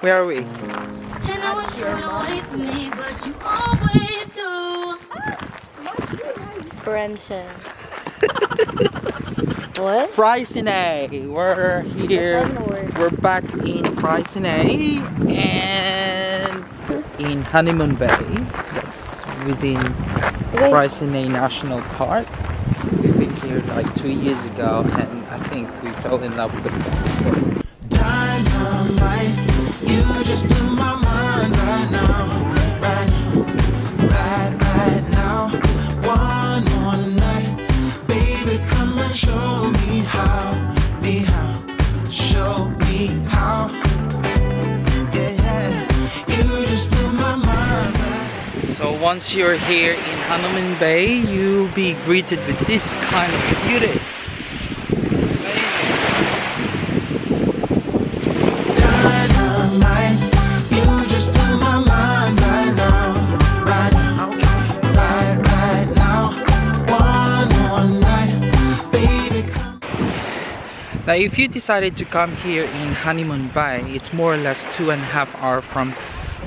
Where are we? And I wish you would wait for me, but you always do. Friendship. What? Freycinet. We're here. We're back in Freycinet and in Honeymoon Bay. That's within Freycinet National Park. We've been here like 2 years ago, and I think we fell in love with the place. So. Dynamite, you just blew my mind right now, right now. One more night, baby, come and show me how, show me how. Yeah, you just blew my mind right now. So once you're here in Honeymoon Bay, you'll be greeted with this kind of beauty. Now if you decided to come here in Honeymoon Bay, it's more or less 2.5 hours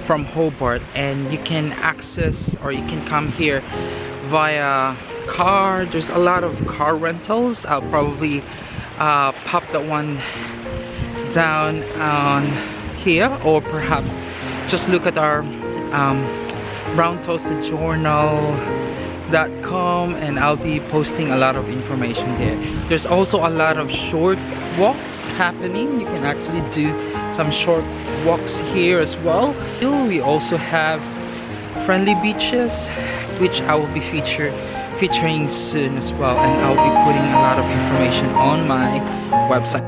from Hobart, and you can access, or you can come here via car. There's a lot of car rentals. I'll probably pop that one down on here, or perhaps just look at our browntoastedjournal.com, and I'll be posting a lot of information there. There's also a lot of short walks happening. You can actually do some short walks here as well. We also have friendly beaches, which I will be featuring soon as well, and I'll be putting a lot of information on my website.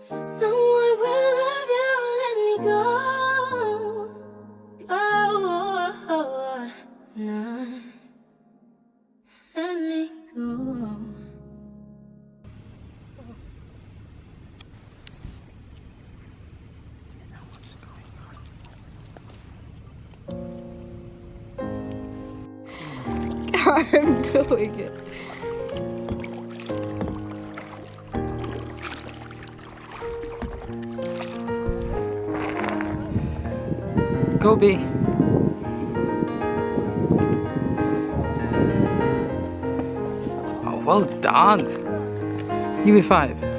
Someone will love you, let me go. Nah, let me go. I'm doing it. Go B. Oh, well done. Give me 5.